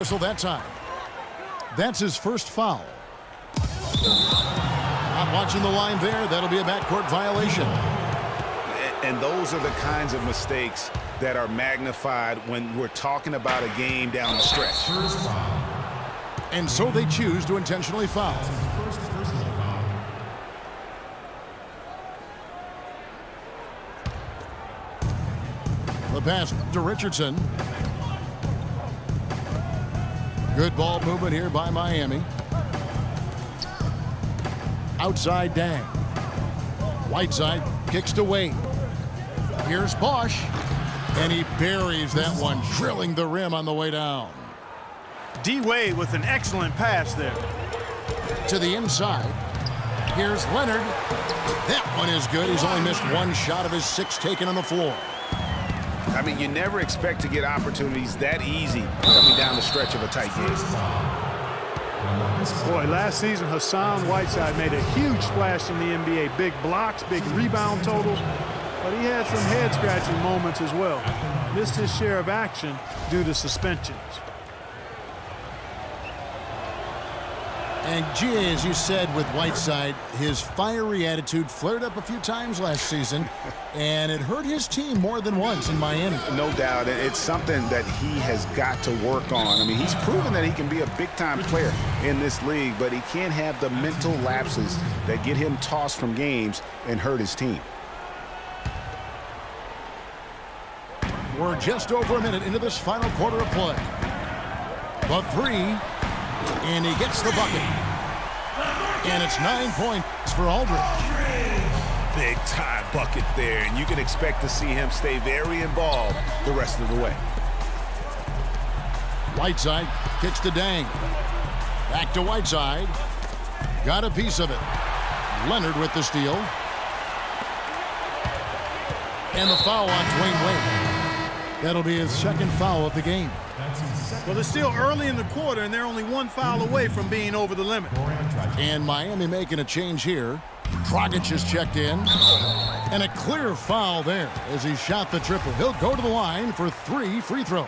whistle that time. That's his first foul. Not watching the line there. That'll be a backcourt violation. And those are the kinds of mistakes that are magnified when we're talking about a game down the stretch. And so they choose to intentionally foul. The pass to Richardson. Good ball movement here by Miami. Outside Dang. Whiteside kicks to Wade. Here's Bosch. And he buries that one, drilling the rim on the way down. D-Wade with an excellent pass there. To the inside. Here's Leonard. That one is good. He's only missed one shot of his 6 taken on the floor. I mean, you never expect to get opportunities that easy coming down the stretch of a tight game. Boy, last season, Hassan Whiteside made a huge splash in the NBA. Big blocks, big rebound totals. But he had some head-scratching moments as well. Missed his share of action due to suspensions. And, gee, as you said with Whiteside, his fiery attitude flared up a few times last season, and it hurt his team more than once in Miami. No doubt. It's something that he has got to work on. I mean, he's proven that he can be a big-time player in this league, but he can't have the mental lapses that get him tossed from games and hurt his team. We're just over a minute into this final quarter of play. The 3. And he gets the bucket. And it's 9 points for Aldridge. Big time bucket there, and you can expect to see him stay very involved the rest of the way. Whiteside kicks to Dang. Back to Whiteside. Got a piece of it. Leonard with the steal. And the foul on Dwayne Wade. That'll be his second foul of the game. Well, they're still early in the quarter, and they're only one foul away from being over the limit. And Miami making a change here. Dragic is checked in. And a clear foul there as he shot the triple. He'll go to the line for 3 free throws.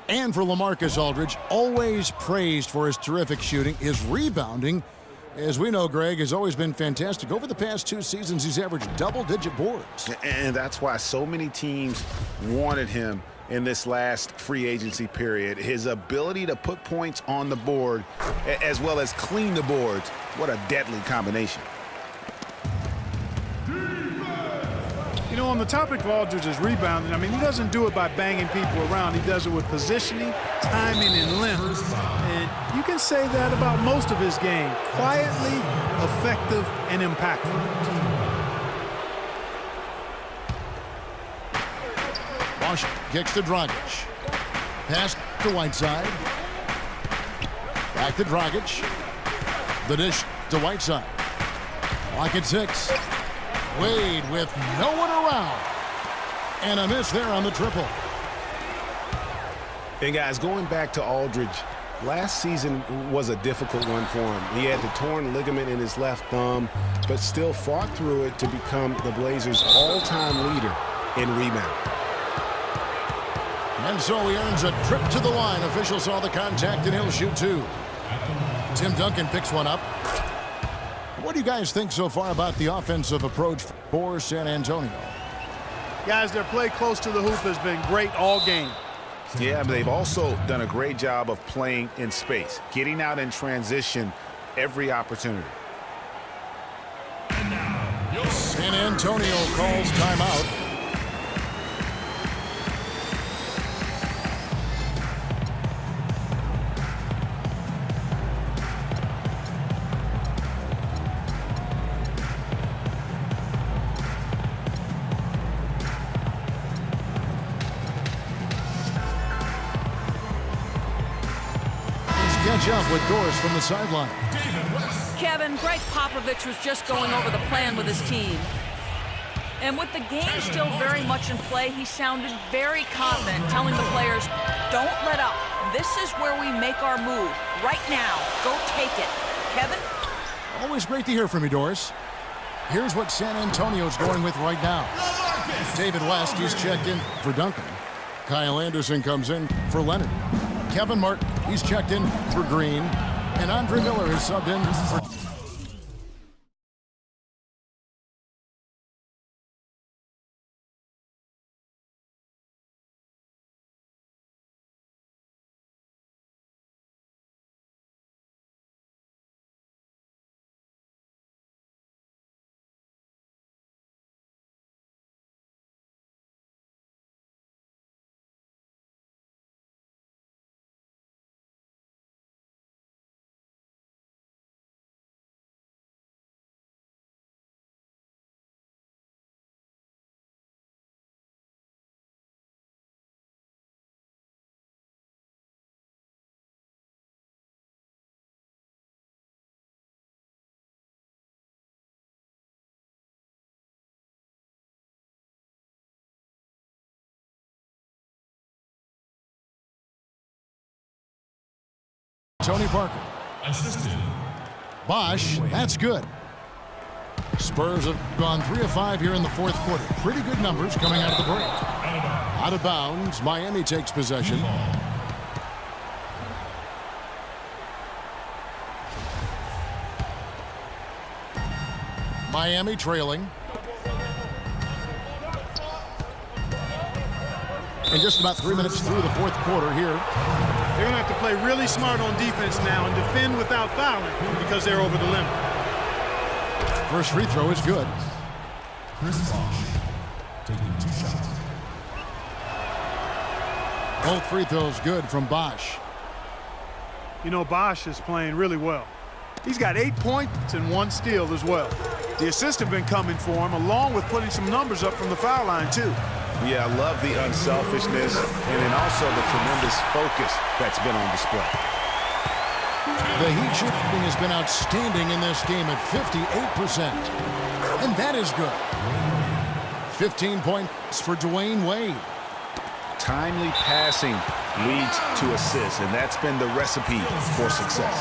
And for LaMarcus Aldridge, always praised for his terrific shooting. His rebounding, as we know, Greg, has always been fantastic. Over the past 2 seasons, he's averaged double-digit boards. And that's why so many teams wanted him in this last free agency period. His ability to put points on the board as well as clean the boards. What a deadly combination. You know, on the topic of Aldridge's rebounding, I mean, he doesn't do it by banging people around. He does it with positioning, timing, and length. And you can say that about most of his game. Quietly, effective, and impactful. Bosch kicks to Dragic. Pass to Whiteside. Back to Dragic. The dish to Whiteside. Lock at 6. Wade with no one around. And a miss there on the triple. And guys, going back to Aldridge, last season was a difficult one for him. He had the torn ligament in his left thumb, but still fought through it to become the Blazers' all-time leader in rebound. And so he earns a trip to the line. Official saw the contact, and he'll shoot 2. Tim Duncan picks one up. What do you guys think so far about the offensive approach for San Antonio? Guys, their play close to the hoop has been great all game. Yeah, but they've also done a great job of playing in space, getting out in transition every opportunity. San Antonio calls timeout. Catch up with Doris from the sideline. Kevin, Greg Popovich was just going over the plan with his team. And with the game still very much in play, he sounded very confident, telling the players, don't let up. This is where we make our move. Right now. Go take it. Kevin? Always great to hear from you, Doris. Here's what San Antonio's going with right now. David West, he's checked in for Duncan. Kyle Anderson comes in for Leonard. Kevin Martin, he's checked in for Green. And Andre Miller is subbed in for... Tony Parker. Assisted. Bosch, that's good. Spurs have gone 3 of 5 here in the fourth quarter. Pretty good numbers coming out of the break. Out of bounds, Miami takes possession. Miami trailing. And just about 3 minutes through the fourth quarter here. They're going to have to play really smart on defense now and defend without fouling because they're over the limit. First free throw is good. Chris Bosh taking 2 shots. Both free throws good from Bosch. You know, Bosch is playing really well. He's got 8 points and 1 steal as well. The assists have been coming for him, along with putting some numbers up from the foul line, too. Yeah, I love the unselfishness and then also the tremendous focus that's been on display. The Heat shooting has been outstanding in this game at 58%. And that is good. 15 points for Dwayne Wade. Timely passing leads to assists, and that's been the recipe for success.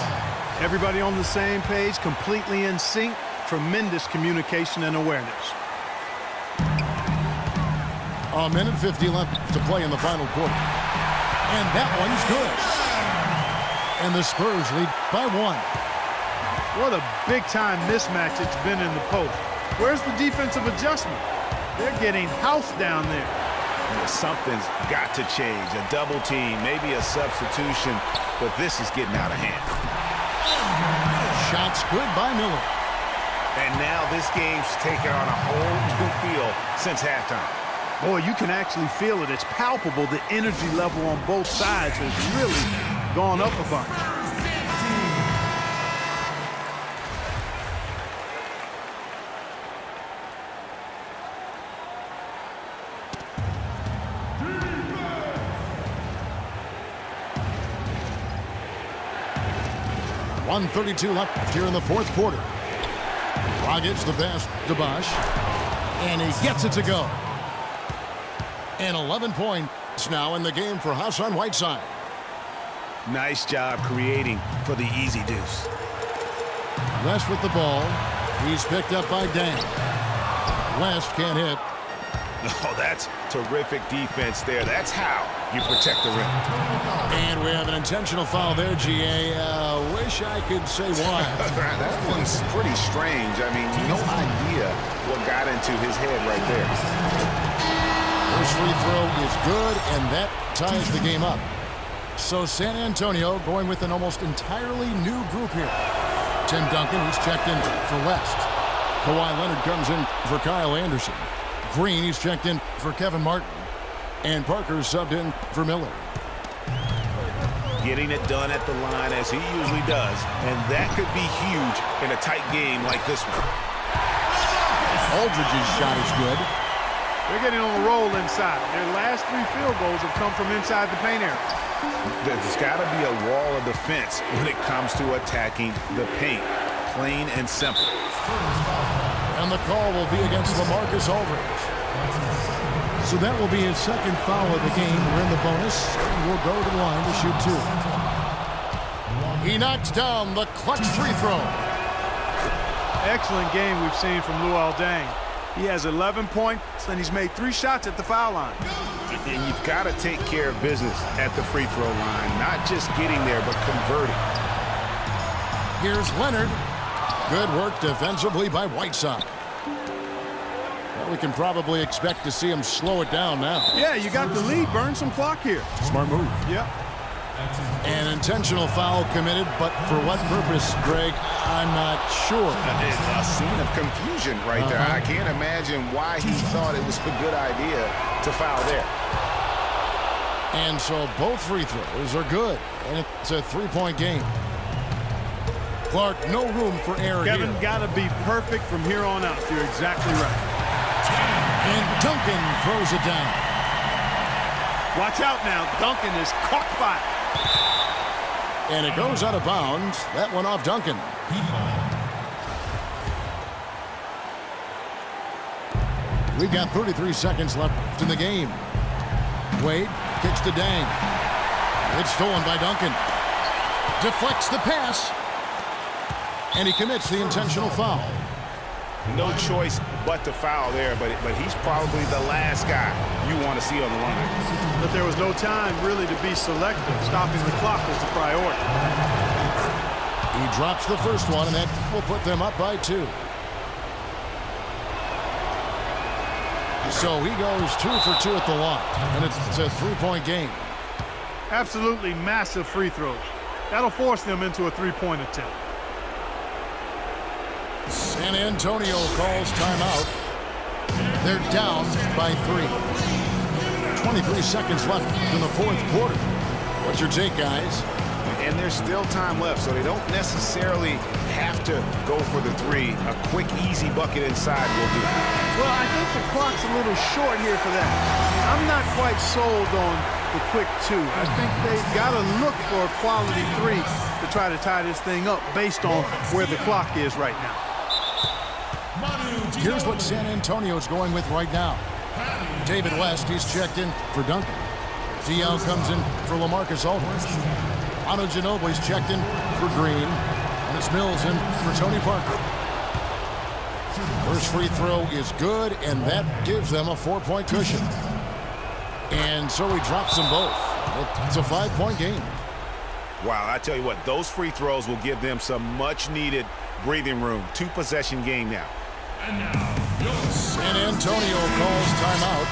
Everybody on the same page, completely in sync, tremendous communication and awareness. A minute 50 left to play in the final quarter. And that one's good. And the Spurs lead by 1. What a big-time mismatch it's been in the post. Where's the defensive adjustment? They're getting housed down there. Yeah, something's got to change. A double team, maybe a substitution, but this is getting out of hand. Shots good by Miller. And now this game's taken on a whole new feel since halftime. Boy, you can actually feel it. It's palpable. The energy level on both sides has really gone up a bunch. .132 left here in the fourth quarter. Dragic the pass to Bosch. And he gets it to go. And 11 points now in the game for Hassan Whiteside. Nice job creating for the easy deuce. West with the ball. He's picked up by Dan. West can't hit. Oh, that's terrific defense there. That's how you protect the rim. And we have an intentional foul there, GA. Wish I could say why. That one's pretty strange. I mean, no idea what got into his head right there. First free throw is good, and that ties the game up. So San Antonio going with an almost entirely new group here. Tim Duncan, he's checked in for West. Kawhi Leonard comes in for Kyle Anderson. Green, he's checked in for Kevin Martin. And Parker subbed in for Miller. Getting it done at the line as he usually does, and that could be huge in a tight game like this one. Aldridge's shot is good. They're getting on a roll inside. Their last 3 field goals have come from inside the paint area. There's got to be a wall of defense when it comes to attacking the paint. Plain and simple. And the call will be against LaMarcus Aldridge. So that will be his second foul of the game. We're in the bonus, and we'll go to the line to shoot 2. He knocks down the clutch free throw. Excellent game we've seen from Luol Deng. He has 11 points, and he's made 3 shots at the foul line. And you've got to take care of business at the free throw line, not just getting there, but converting. Here's Leonard. Good work defensively by Whiteside. Well, we can probably expect to see him slow it down now. Yeah, you got the lead. Burn some clock here. Smart move. Yep. An intentional foul committed, but for what purpose, Greg? I'm not sure. It's a scene of confusion right there. I can't imagine why he thought it was a good idea to foul there. And so both free throws are good, and it's a three-point game. Clark, no room for error Kevin, here. got to be perfect from here on out. You're exactly right. And Duncan throws it down. Watch out now. Duncan is caught fire. And it goes out of bounds. That one off Duncan. We've got 33 seconds left in the game. Wade kicks to Dang. It's stolen by Duncan. Deflects the pass. And he commits the intentional foul. No choice but to foul there, but he's probably the last guy you want to see on the line. But there was no time really to be selective. Stopping the clock was the priority. He drops the first one, and that will put them up by 2. So he goes 2 for 2 at the line, and it's a three-point game. Absolutely massive free throws. That'll force them into a three-point attempt. San Antonio calls timeout. They're down by 3. 23 seconds left in the fourth quarter. What's your take, guys? And there's still time left, so they don't necessarily have to go for the three. A quick, easy bucket inside will do. Well, I think the clock's a little short here for that. I'm not quite sold on the quick 2. I think they've got to look for a quality 3 to try to tie this thing up based on where the clock is right now. Here's what San Antonio's going with right now. David West, he's checked in for Duncan. Diao comes in for LaMarcus Aldridge. Ano Ginobili's checked in for Green. And it's Mills in for Tony Parker. First free throw is good, and that gives them a 4-point cushion. And so he drops them both. It's a 5-point game. Wow, I tell you what, those free throws will give them some much-needed breathing room. 2-possession game now. San Antonio calls timeout.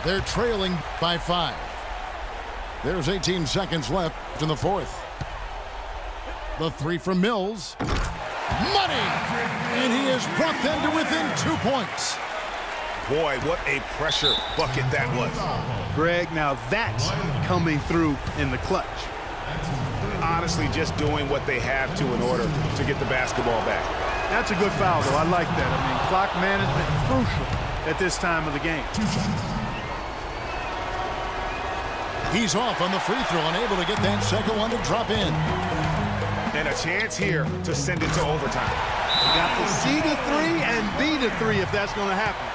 They're trailing by 5. There's 18 seconds left in the fourth. The three from Mills. Money! And he has brought them to within 2 points. Boy, what a pressure bucket that was. Greg, now that's coming through in the clutch. Honestly, just doing what they have to in order to get the basketball back. That's a good foul, though. I like that. I mean, clock management crucial at this time of the game. He's off on the free throw, unable to get that second one to drop in. And a chance here to send it to overtime. You got to see the 3 and be the 3 if that's going to happen.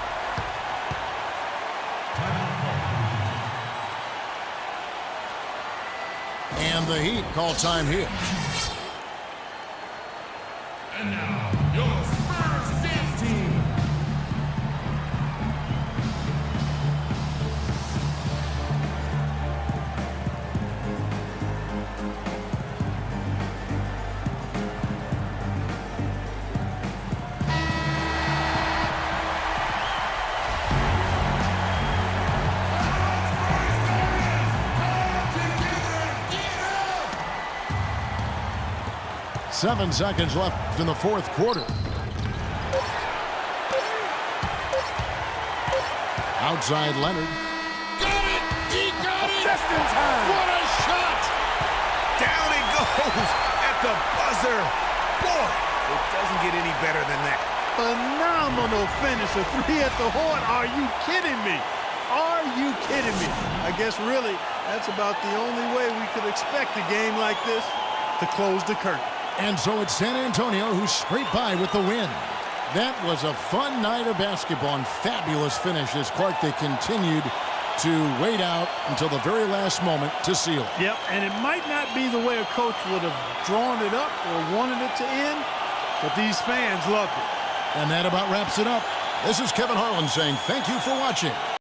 And the Heat call time here. And now, your Spurs dance team. Seven seconds left in the fourth quarter. Outside Leonard. Got it! He got it! Just in time. What a shot! Down it goes at the buzzer. Boy, it doesn't get any better than that. Phenomenal finish. A 3 at the horn. Are you kidding me? Are you kidding me? I guess really that's about the only way we could expect a game like this to close the curtain. And so it's San Antonio who scraped by with the win. That was a fun night of basketball and fabulous finish as Clark, they continued to wait out until the very last moment to seal it. Yep, and it might not be the way a coach would have drawn it up or wanted it to end, but these fans loved it. And that about wraps it up. This is Kevin Harlan saying thank you for watching.